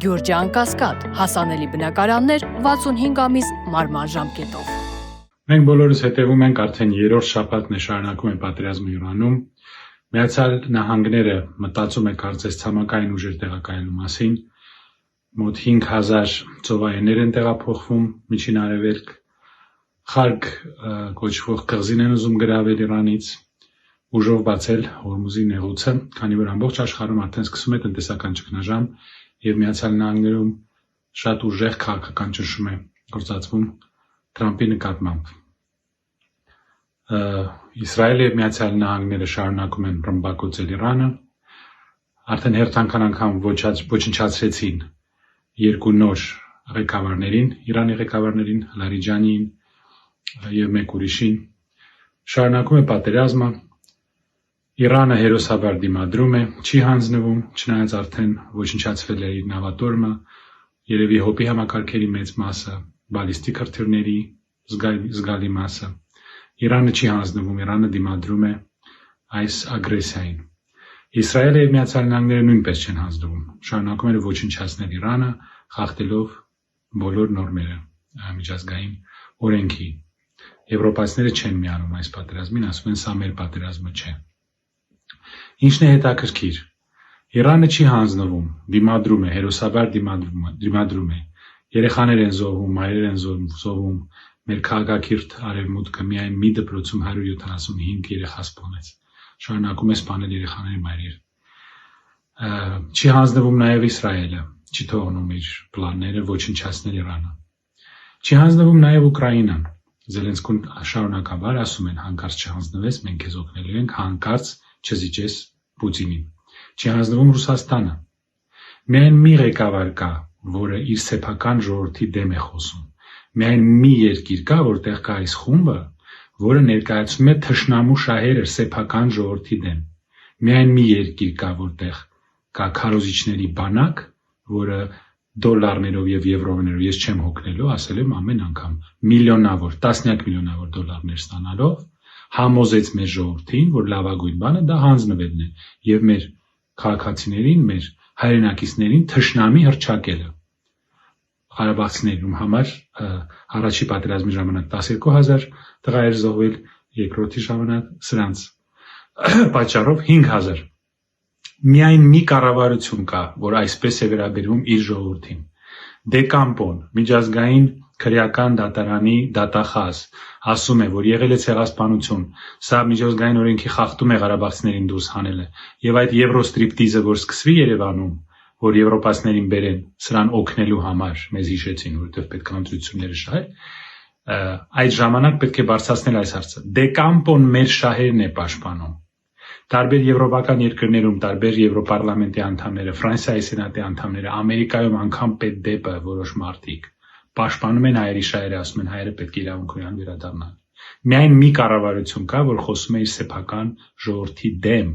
Գյուրջան Կասկադ, հասանելի բնակարաններ 65 ամիս մարման ժամկետով։ Մենք բոլորս հետևում ենք արդեն երրորդ շաբաթն է շարունակում է պատերազմը Իրանում։ Միացյալ Նահանգները մտածում է կարծես ցամաքային ուժեր տեղակայելու մասին։ Մոտ 5000 ծովայեններ են տեղափոխվում Միջին Արևելք։ Խարկ կոչվող կղզին են ուզում գրավել Իրանից, ուժով բացել Հորմուզի նեղուցը, քանի որ ամբողջ աշխարհում արդեն սկսում է տնտեսական ճգնաժամ եւ Միացյալ Նահանգներում շատ ուժեղ քաղաքական ճնշում է գործածվում Թրամփի նկատմամբ։ Իսրայելը եւ Միացյալ Նահանգները շարունակում են ռմբակոծել Իրանը, արդեն հերթական անգամ ոչնչացրեցին երկու նոր ղեկավարներին, Իրանի ղեկավարներին, Լարիջանիին եւ մեկ ուրիշին։ Շարունակում է պատերազմը, Իրանը հերոսաբար դիմադրում է, չի հանձնվում, չնայած արդեն ոչնչացվել է իր նավատորմը, երևի հոպի համակարգերի մեծ մասը, բալիստիկ հրթիռների զգալի մասը։ Իրանը չի հանձնվում, Իրանը դիմադրում է այս ագրեսիային։ Իսրայելը եւ Միացյալ Նահանգները նույնպես չեն հանձնվում, շարունակում են ոչնչացնել Իրանը, խախտելով բոլոր նորմերը միջազգային օրենքի։ Եվրոպացիները չեն միանում այս պատերազմին, ասում են սա մեր պատերազմը չէ։ Ինչն է հետաքրքիր։ Իրանը չի հանձնվում, դիմադրում է, հերոսաբար դիմադրում է։ Երեխաներ են զոհվում, մայրեր են զոհվում, մեր քաղաքակիրթ արևմուտքը միայն մի դպրոցում 175 երեխա սպանեց։ Շարունակում է սպանել երեխաների մայրեր։ Չի հանձնվում նաև Իսրայելը, չի թողնում իր պլանները ոչնչացնել Իրանը։ Չի հանձնվում նաև Ուկրաինան։ Զելենսկուն շարունակաբար ասում են հանկարծ չհանձնվես, մենք քեզ օգնելու ենք, հանկարծ չզիջես Պուտինին։ Չի հանձնվում Ռուսաստանը։ Միայն մի ղեկավար կա, որը իր սեփական ժողովրդի դեմ է խոսում։ Միայն մի երկիր կա, որտեղ կա այս խումբը, որը ներկայացնում է թշնամու շահերը սեփական ժողովրդի դեմ։ Միայն մի երկիր կա, որտեղ կա քարոզիչների բանակ, որը դոլարներով եւ եվրոներով ես չեմ հոգնելու, ասել եմ ամեն անգամ միլիոնավոր, տասնյակ միլիոնավոր դոլարներ ստանալով համոզեց մեր ժողովրդին, որ լավագույն բանը դա հանձնվելն է եւ մեր քաղաքացիներին, մեր հայրենակիցներին թշնամի հռչակելը։ Ղարաբաղցիներում համար առաջի պատերազմի ժամանակ 12000 տղա էր զոհվել, երկրորդի ժամանակ սրանց պատճառով 5000։ Միայն մի կառավարություն կա, որ այսպես է վերաբերվում իր ժողովրդին։ Դեկամպոն, միջազգային քրեական դատարանի դատախազ, ասում է, որ եղել է ցեղասպանություն, սա միջազգային օրենքի խախտում է ղարաբաղցիներին դուրս հանելը, եւ այդ եվրոստրիպտիզը, որ սկսվի Երևանում, որ եվրոպացիներին բերեն սրան օգնելու համար, մեզ հիշեցին, որովհետեւ պետք է ընտրությունները շահել, այդ ժամանակ պետք է բարձրացնել այս հարցը։ Դեկամպոն մեր շահերն է պաշտպանում։ Տարբեր եվրոպական երկրներում, տարբեր Եվրոպարլամենտի անդամները, Ֆրանսիայի սենատի անդամները, Ամերիկայում անգամ պետդեպը որոշ մարդիկ պաշտպանում են հայերի շահերը, ասում են հայերը պետք է իրավունք ունենան վերադառնալ։ Միայն մի կառավարություն կա, որ խոսում է իր սեփական ժողովրդի դեմ։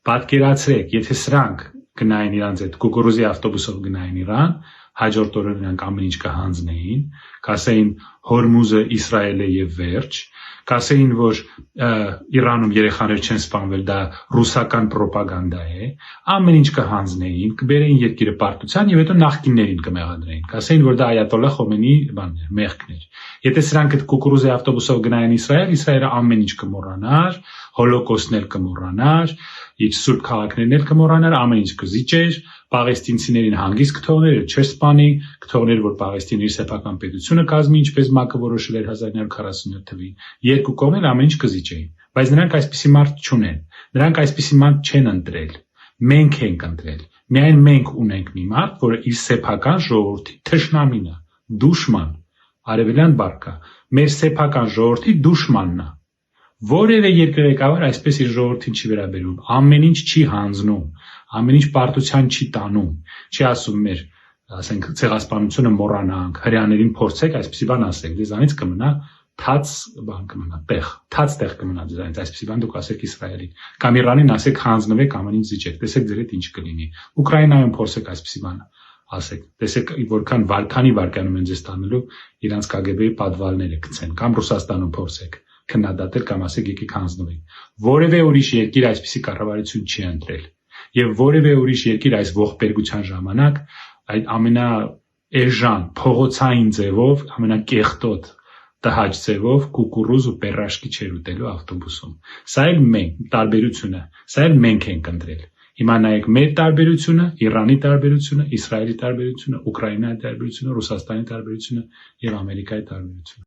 Պատկերացրեք, եթե սրանք գնային իրանց այդ կուկուրուզի ավտոբուսով գնային Իրան, հաջորդ օրը նրանք ամեն ինչ կհանձնեին, կասեին Հորմուզը Իսրայել է եւ վերջ, կասեին, որ Իրանում երեխաներ չեն սպանվել, դա ռուսական պրոպագանդա է, ամեն ինչ կհանձնեին, կբերեին երկիրը պարտության եւ հետո նախկիններին կմեղադրեին, կասեին, որ դա Այաթոլլահ Խոմեյնիի բանն էր, մեղքն էր։ Եթե սրանք այդ կուկուրուզի ավտոբուսով գնային Իսրայել, Իսրայելը ամեն ինչ կմոռանար, հոլոկոստն էլ կմոռանար, իր սուրբ քաղաքներն էլ կմոռանար, ամեն ինչ կզիջեր, պաղեստինցիներին հանգիստ կթողներ, չէր սպանի, կթողներ, որ Պաղեստինի սեփական պետությունը կազմի, ինչպես ՄԱԿ-ը որոշել էր 1947 թվականին։ Երկու կողմեր ամեն ինչ կզիջեին, բայց նրանք այսպիսի մարդ չունեն։ Նրանք այսպիսի մարդ չեն ընտրել։ Մենք ենք ընտրել։ Միայն մենք ունենք մի մարդ, որը իր սեփական ժողովրդի թշնամին է, դուշման, արևելյան բարկա, մեր սեփական ժողովրդի դուշմանն է։ Որևէ երկրեկավար այսպես իր ժողովրդին չի վերաբերում, ամեն ինչ չի հանձնում, ամեն ինչ պարտության չի տանում, չի ասում մեր, ասենք, ցեղասպանությունը մոռանանք, հրեաներին փորձեք այսպիսի բան ասեք, դեզանից կմնա թաց բան կմնա, տեղ, թաց տեղ կմնա դեզանից, այսպիսի բան դուք ասեք Իսրայելին, կամ Իրանին ասեք հանձնվեք, ամեն ինչ զիջեք, տեսեք ձեր հետ ինչ կլինի։ Ուկրաինայում փորձեք այսպիսի բան ասեք, տեսեք որքան վարկանում են ձեզ տանելու իրանց KGB-ի պատվալները գցեն, կամ Ռուսաստանում փորձեք քննադատել կամ ասեք եկեք հանձնվենք։ Որևէ ուրիշ երկիր այսպիսի կառավարություն չի ընտրել եւ որևէ ուրիշ երկիր այս ողբերգության ժամանակ այդ ամենաէժան փողոցային ձևով, ամենակեղտոտ տհաճ ձևով կուկուռուզ ու պերաշկի չեր ուտելու ավտոբուսում։ Սա էլ մենք ենք ընտրել։ Հիմա նայեք մեր տարբերությունը, Իրանի տարբերությունը, Իսրայելի տարբերությունը, Ուկրաինայի տարբերությունը, Ռուսաստանի տարբերությունը եւ Ամերիկայի տարբերությունը։